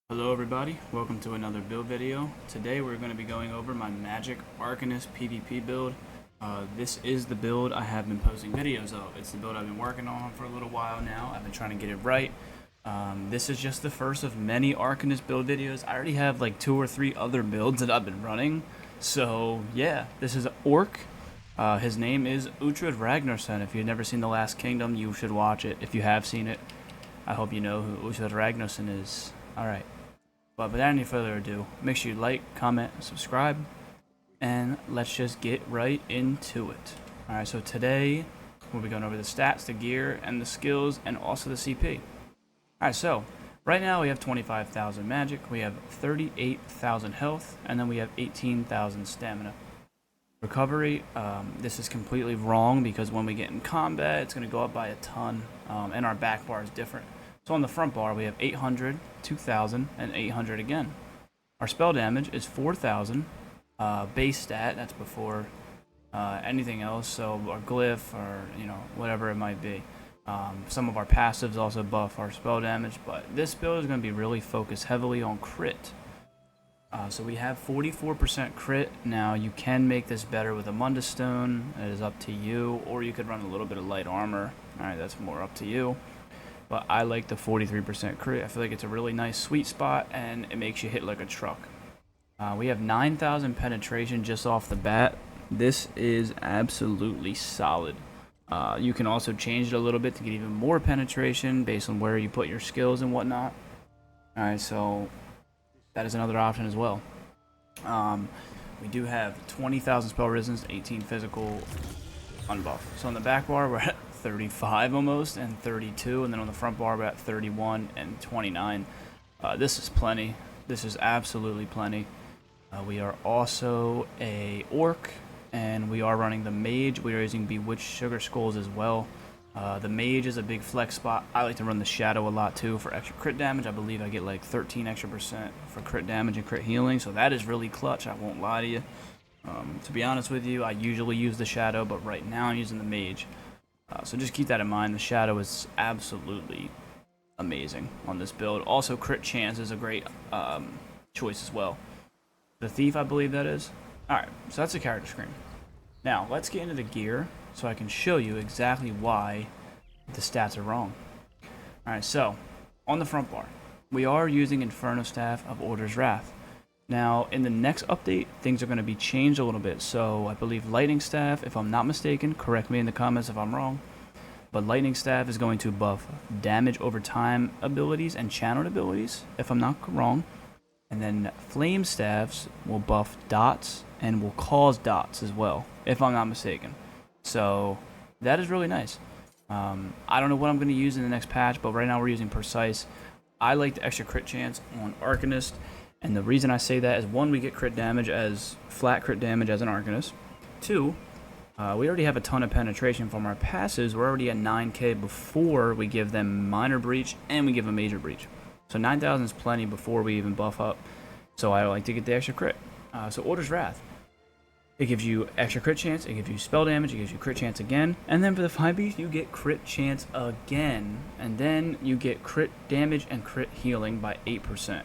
Hello everybody, welcome to another build video. Today we're going to be going over my Magic Arcanist PvP build. This is the build I have been posting videos of. It's the build I've been working on for a little while now. I've been trying to get it right. This is just the first of many Arcanist build videos. I already have like 2 or 3 other builds that I've been running. So yeah, this is Orc. His name is Uhtred Ragnarsson. If you've never seen The Last Kingdom, you should watch it. If you have seen it, I hope you know who Uhtred Ragnarsson is. Alright. But without any further ado, make sure you like, comment, and subscribe, and let's just get right into it. Alright, so today we'll be going over the stats, the gear, and the skills, and also the CP. Alright, so right now we have 25,000 magic, we have 38,000 health, and then we have 18,000 stamina. Recovery, this is completely wrong because when we get in combat, it's going to go up by a ton, and our back bar is different. So on the front bar, we have 800, 2,000, and 800 again. Our spell damage is 4,000. Base stat, that's before anything else. So our glyph or, whatever it might be. Some of our passives also buff our spell damage. But this build is going to be really focused heavily on crit. So we have 44% crit. Now you can make this better with a Mundus Stone. It is up to you. Or you could run a little bit of light armor. Alright, that's more up to you. But I like the 43% crit. I feel like it's a really nice sweet spot, and it makes you hit like a truck. We have 9,000 penetration just off the bat. This is absolutely solid. You can also change it a little bit to get even more penetration based on where you put your skills and whatnot. Alright, so that is another option as well. We do have 20,000 spell resistance, 18 physical, unbuff. So on the back bar, we're at 35 almost, and 32, and then on the front bar we're at 31 and 29. This is plenty. This is absolutely plenty. We are also a orc, and we are running the mage. We are using bewitched sugar skulls as well. The mage is a big flex spot. I like to run the shadow a lot too for extra crit damage. I believe I get like 13 extra % for crit damage and crit healing, so that is really clutch. I won't lie to you. To be honest with you, I usually use the shadow, but right now I'm using the mage. So just keep that in mind. The shadow is absolutely amazing on this build. Also, crit chance is a great choice as well. The thief, I believe that is. Alright, so that's the character screen. Now, let's get into the gear so I can show you exactly why the stats are wrong. Alright, so on the front bar, we are using Inferno Staff of Order's Wrath. Now, in the next update, things are going to be changed a little bit. So, I believe Lightning Staff, if I'm not mistaken, correct me in the comments if I'm wrong, but Lightning Staff is going to buff damage over time abilities and channeled abilities, if I'm not wrong. And then Flame Staffs will buff dots and will cause dots as well, if I'm not mistaken. So, that is really nice. I don't know what I'm going to use in the next patch, but right now we're using Precise. I like the extra crit chance on Arcanist. And the reason I say that is, 1, we get crit damage as flat crit damage as an Arcanist. 2, we already have a ton of penetration from our passives. We're already at 9k before we give them minor breach and we give them major breach. So 9,000 is plenty before we even buff up. So I like to get the extra crit. So Order's Wrath. It gives you extra crit chance, it gives you spell damage, it gives you crit chance again. And then for the 5Bs, you get crit chance again. And then you get crit damage and crit healing by 8%.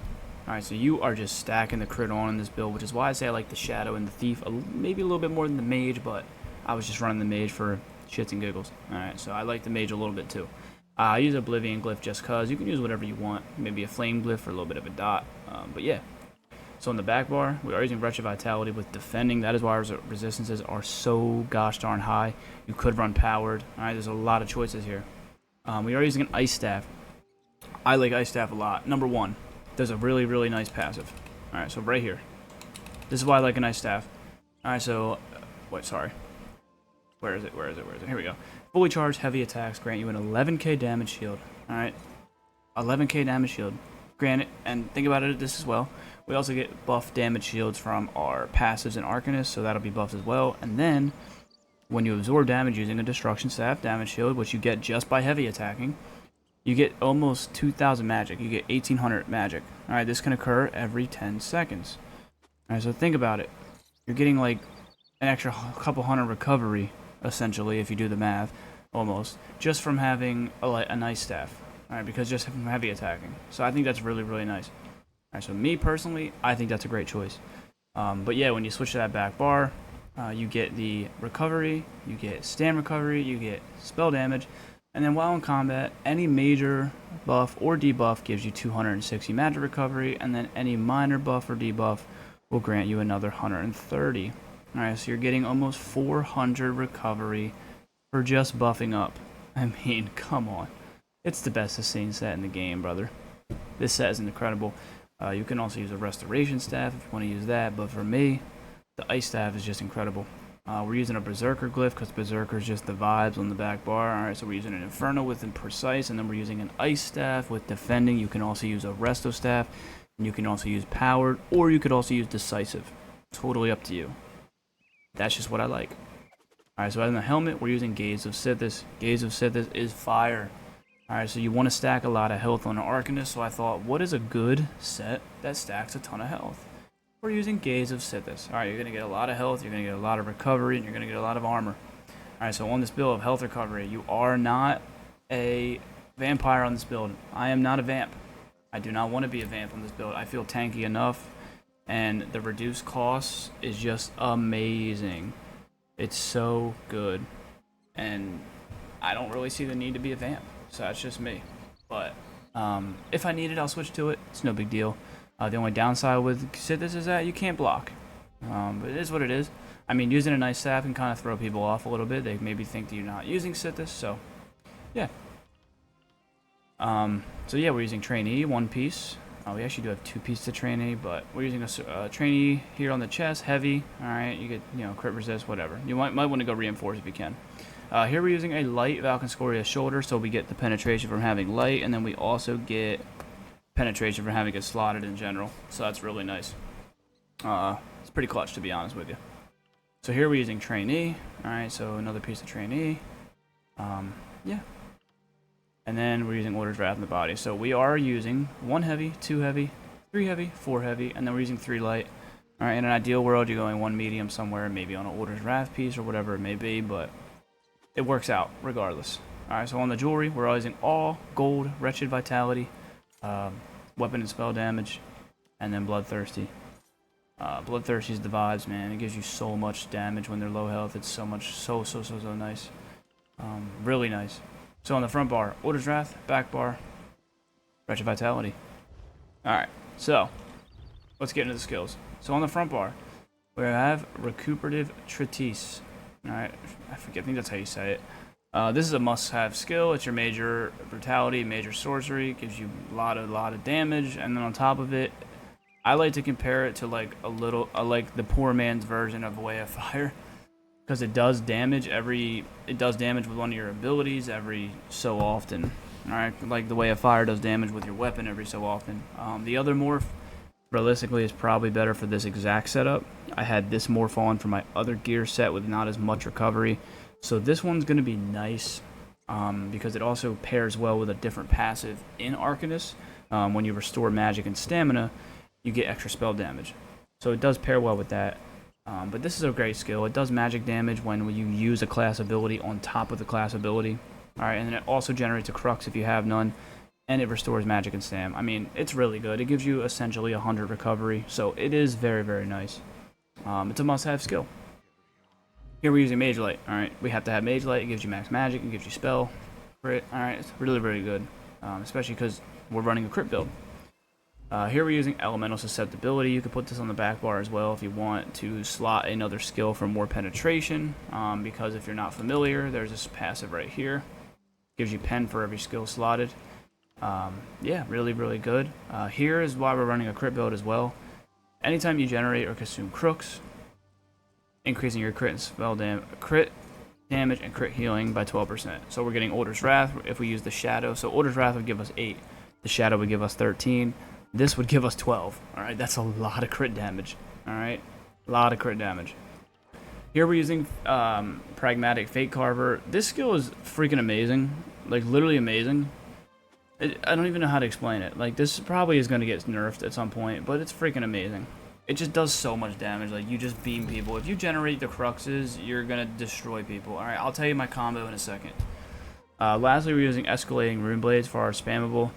Alright, so you are just stacking the crit on in this build, which is why I say I like the Shadow and the Thief maybe a little bit more than the Mage, but I was just running the Mage for shits and giggles. Alright, so I like the Mage a little bit too. I use Oblivion Glyph just cause. You can use whatever you want. Maybe a Flame Glyph for a little bit of a dot. But yeah. So on the back bar, we are using Wretched Vitality with Defending. That is why our resistances are so gosh darn high. You could run Powered. Alright, there's a lot of choices here. We are using an Ice Staff. I like Ice Staff a lot. Number 1. Does a really, really nice passive. Alright, so right here. This is why I like a nice staff. Alright, so... wait, sorry. Where is it? Where is it? Where is it? Here we go. Fully charged heavy attacks grant you an 11k damage shield. Alright. 11k damage shield. Granted, and think about it this as well. We also get buff damage shields from our passives and Arcanist, so that'll be buffed as well. And then, when you absorb damage using a Destruction Staff damage shield, which you get just by heavy attacking, you get almost 2,000 magic. You get 1,800 magic. Alright, this can occur every 10 seconds. Alright, so think about it. You're getting like an extra couple hundred recovery, essentially, if you do the math, almost, just from having a nice staff. Alright, because just from heavy attacking. So I think that's really, really nice. Alright, so me personally, I think that's a great choice. But yeah, when you switch to that back bar, you get the recovery, you get stam recovery, you get spell damage, and then while in combat, any major buff or debuff gives you 260 magic recovery, and then any minor buff or debuff will grant you another 130. Alright, so you're getting almost 400 recovery for just buffing up. I mean, come on. It's the best sustained set in the game, brother. This set is incredible. You can also use a restoration staff if you want to use that, but for me, the ice staff is just incredible. We're using a berserker glyph because berserker is just the vibes on the back bar. Alright, so we're using an inferno with imprecise, and then we're using an ice staff with defending. You can also use a resto staff, and you can also use powered, or you could also use decisive. Totally up to you. That's just what I like. Alright, so in the helmet, we're using Gaze of Sithis. Gaze of Sithis is fire. Alright, so you want to stack a lot of health on an Arcanist, so I thought, what is a good set that stacks a ton of health? We're using Gaze of Sithis. Alright, you're going to get a lot of health, you're going to get a lot of recovery, and you're going to get a lot of armor. Alright, so on this build of health recovery, you are not a vampire on this build. I am not a vamp. I do not want to be a vamp on this build. I feel tanky enough, and the reduced cost is just amazing. It's so good, and I don't really see the need to be a vamp. So that's just me. But if I need it, I'll switch to it. It's no big deal. The only downside with Sithis is that you can't block. But it is what it is. I mean, using a nice staff can kind of throw people off a little bit. They maybe think that you're not using Sithis. So, yeah. So yeah, we're using trainee, one piece. We actually do have two pieces of trainee, but we're using a trainee here on the chest, heavy. All right, you get crit resist, whatever. You might want to go reinforce if you can. Here we're using a light Valken Scoria shoulder, so we get the penetration from having light, and then we also get penetration from having it slotted in general. So that's really nice. It's pretty clutch, to be honest with you. So here we're using trainee. All right, so another piece of trainee. Yeah. And then we're using Order's Wrath in the body. So we are using 1 heavy, 2 heavy, 3 heavy, 4 heavy, and then we're using 3 light. Alright, in an ideal world, you're going 1 medium somewhere, maybe on an Order's Wrath piece or whatever it may be, but it works out regardless. Alright, so on the jewelry, we're using all gold, Wretched Vitality, weapon and spell damage, and then Bloodthirsty. Bloodthirsty is the vibes, man. It gives you so much damage when they're low health. It's so much, so nice. Really nice. So on the front bar, Order's Wrath, back bar, Wretched Vitality. Alright, so let's get into the skills. So on the front bar, we have Recuperative Treatise. Alright, I think that's how you say it. This is a must-have skill. It's your major brutality, major sorcery. It gives you a lot of damage, and then on top of it, I like to compare it to like like the poor man's version of Way of Fire. Because it does damage with one of your abilities every so often. Alright, like the Way of Fire does damage with your weapon every so often. The other morph, realistically, is probably better for this exact setup. I had this morph on for my other gear set with not as much recovery. So this one's going to be nice because it also pairs well with a different passive in Arcanist. When you restore magic and stamina, you get extra spell damage. So it does pair well with that. But this is a great skill. It does magic damage when you use a class ability on top of the class ability. Alright, and then it also generates a crux if you have none. And it restores magic and stam. I mean, it's really good. It gives you essentially 100 recovery. So it is very, very nice. It's a must-have skill. Here we're using Mage Light. Alright, we have to have Mage Light. It gives you max magic. It gives you spell. Crit. Alright, it's really, really good. Especially because we're running a crit build. Here we're using Elemental Susceptibility. You can put this on the back bar as well if you want to slot another skill for more penetration. Because if you're not familiar, there's this passive right here. Gives you pen for every skill slotted. Yeah, really, really good. Here is why we're running a crit build as well. Anytime you generate or consume crooks, increasing your crit and spell crit damage and crit healing by 12%. So we're getting Order's Wrath if we use the Shadow. So Order's Wrath would give us 8. The Shadow would give us 13. This would give us 12. Alright, that's a lot of crit damage. Alright, a lot of crit damage. Here we're using Pragmatic Fate Carver. This skill is freaking amazing. Like, literally amazing. I don't even know how to explain it. Like, this probably is going to get nerfed at some point, but it's freaking amazing. It just does so much damage. Like, you just beam people. If you generate the Cruxes, you're going to destroy people. Alright, I'll tell you my combo in a second. Lastly, we're using Escalating Rune Blades for our spammable.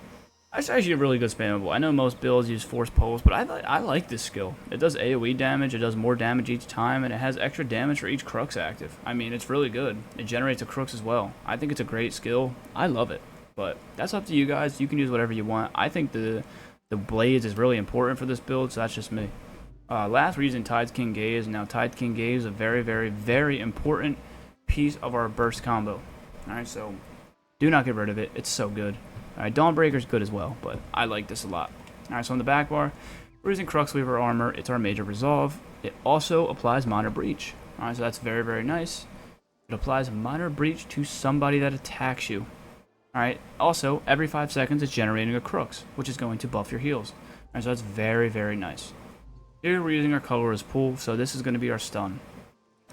It's actually a really good spammable. I know most builds use Force Pulse, but I like this skill. It does AoE damage, it does more damage each time, and it has extra damage for each Crux active. I mean, it's really good. It generates a Crux as well. I think it's a great skill. I love it. But that's up to you guys. You can use whatever you want. I think the Blades is really important for this build, so that's just me. Last, we're using Tide's King Gaze. Now, Tide's King Gaze is a very, very, very important piece of our burst combo. Alright, so do not get rid of it. It's so good. Alright, Dawnbreaker's good as well, but I like this a lot. Alright, so on the back bar, we're using Cruxweaver Armor. It's our major resolve. It also applies Minor Breach. Alright, so that's very, very nice. It applies Minor Breach to somebody that attacks you. Alright, also, every 5 seconds it's generating a Crux, which is going to buff your heals. Alright, so that's very, very nice. Here we're using our Colorless Pool, so this is going to be our stun.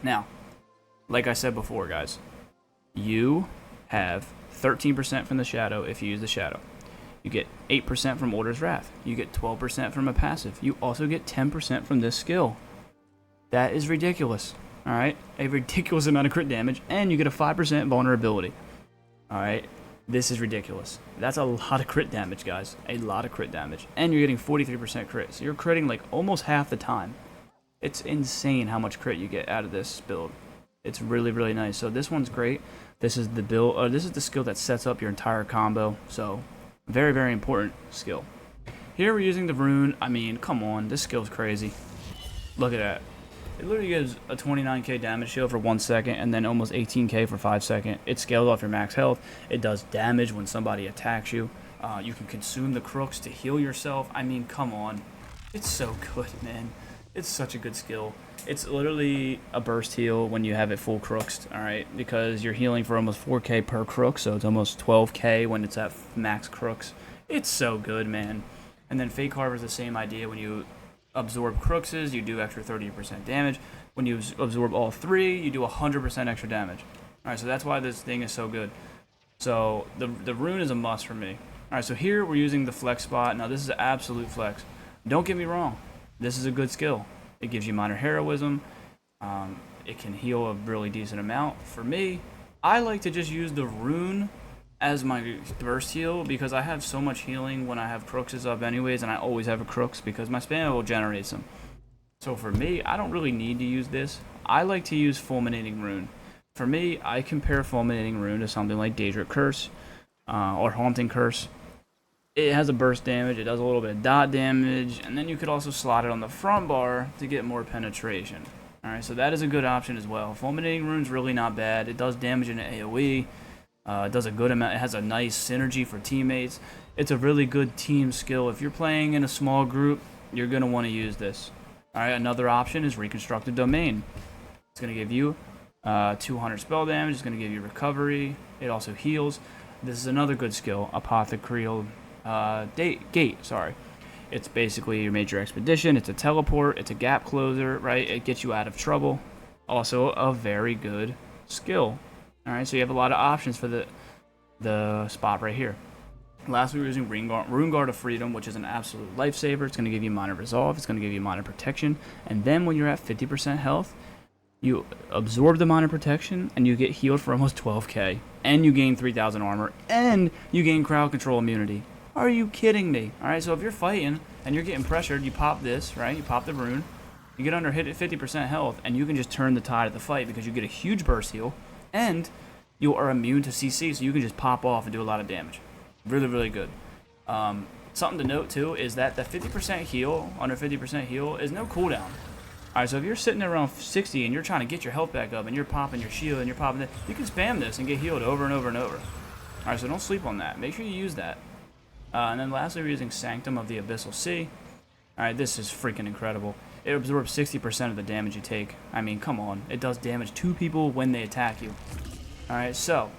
Now, like I said before, guys, you have 13% from the Shadow if you use the Shadow. You get 8% from Order's Wrath. You get 12% from a passive. You also get 10% from this skill. That is ridiculous. Alright, a ridiculous amount of crit damage, and you get a 5% vulnerability. Alright. This is ridiculous. That's a lot of crit damage, guys. A lot of crit damage. And you're getting 43% crit. So you're critting like almost half the time. It's insane how much crit you get out of this build. It's really, really nice. So this one's great. This is the build, this is the skill that sets up your entire combo. So very, very important skill. Here we're using the rune. I mean, come on. This skill's crazy. Look at that. It literally gives a 29k damage shield for 1 second and then almost 18k for 5 seconds. It scales off your max health. It does damage when somebody attacks you. You can consume the Crux to heal yourself. I mean, come on. It's so good, man. It's such a good skill. It's literally a burst heal when you have it full Cruxed, alright? Because you're healing for almost 4k per Crux, so it's almost 12k when it's at max Crux. It's so good, man. And then Fate Carver is the same idea. When you absorb Cruxes, you do extra 30% damage. When you absorb all 3, you do 100% extra damage. Alright, so that's why this thing is so good. So the rune is a must for me. Alright, so here we're using the flex spot. Now this is an absolute flex. Don't get me wrong. This is a good skill. It gives you minor heroism. It can heal a really decent amount. For me, I like to just use the rune as my burst heal because I have so much healing when I have Cruxes up anyways, and I always have a Crux because my spammable generates them. So for me, I don't really need to use this. I like to use Fulminating Rune. For me, I compare Fulminating Rune to something like Daedric Curse or Haunting Curse. It has a burst damage, it does a little bit of dot damage, and then you could also slot it on the front bar to get more penetration. Alright, so that is a good option as well. Fulminating Rune's really not bad. It does damage in AoE. It does a good amount. It has a nice synergy for teammates. It's a really good team skill. If you're playing in a small group, you're going to want to use this. Alright, another option is Reconstructed Domain. It's going to give you 200 spell damage. It's going to give you recovery. It also heals. This is another good skill. Apothecarial Gate, sorry. It's basically your major expedition. It's a teleport. It's a gap closer, right? It gets you out of trouble. Also, a very good skill. Alright, so you have a lot of options for the spot right here. Lastly, we're using Rune Guard of Freedom, which is an absolute lifesaver. It's going to give you minor resolve. It's going to give you minor protection. And then when you're at 50% health, you absorb the minor protection, and you get healed for almost 12k. And you gain 3,000 armor. And you gain crowd control immunity. Are you kidding me? Alright, so if you're fighting, and you're getting pressured, you pop this, right? You pop the rune. You get under hit at 50% health, and you can just turn the tide of the fight because you get a huge burst heal. And you are immune to CC, so you can just pop off and do a lot of damage. Really, really good. Something to note, too, is that the 50% heal, under 50% heal, is no cooldown. Alright, so if you're sitting around 60 and you're trying to get your health back up and you're popping your shield and you're popping it, you can spam this and get healed over and over and over. Alright, so don't sleep on that. Make sure you use that. And then lastly, we're using Sanctum of the Abyssal Sea. Alright, this is freaking incredible. It absorbs 60% of the damage you take. I mean, come on. It does damage to people when they attack you. Alright, so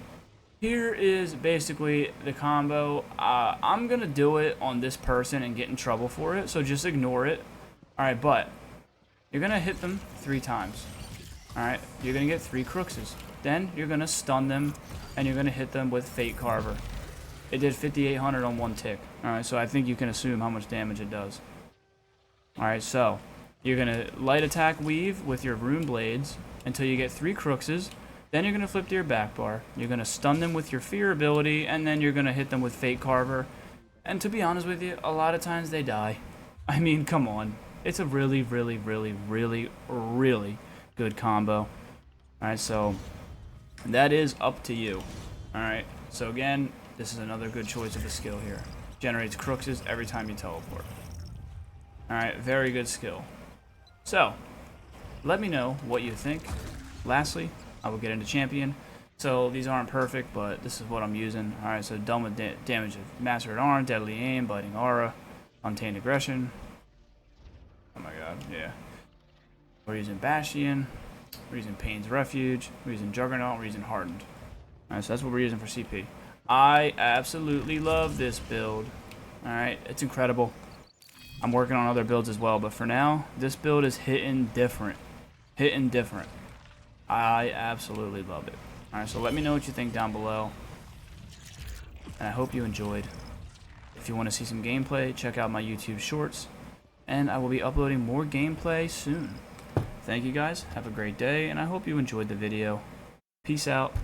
here is basically the combo. I'm going to do it on this person and get in trouble for it, so just ignore it. Alright, but you're going to hit them 3 times. Alright, you're going to get 3 Cruxes. Then you're going to stun them, and you're going to hit them with Fate Carver. It did 5,800 on 1 tick. Alright, so I think you can assume how much damage it does. Alright, so you're going to light attack weave with your rune blades until you get 3 Cruxes. Then you're going to flip to your back bar. You're going to stun them with your fear ability, and then you're going to hit them with Fate Carver. And to be honest with you, a lot of times they die. I mean, come on. It's a really, really, really, really, really good combo. Alright, so that is up to you. Alright, so again, this is another good choice of a skill here. Generates Crooks's every time you teleport. Alright, very good skill. So, let me know what you think. Lastly, I will get into champion. So these aren't perfect, but this is what I'm using. Alright, so done with damage of Mastered Arm, Deadly Aim, Biting Aura, Untamed Aggression. Oh my god, yeah. We're using Bastion, we're using Pain's Refuge, we're using Juggernaut, we're using Hardened. Alright, so that's what we're using for CP. I absolutely love this build. Alright, it's incredible. I'm working on other builds as well, but for now, this build is hitting different. Hitting different. I absolutely love it. Alright, so let me know what you think down below. And I hope you enjoyed. If you want to see some gameplay, check out my YouTube shorts. And I will be uploading more gameplay soon. Thank you guys, have a great day, and I hope you enjoyed the video. Peace out.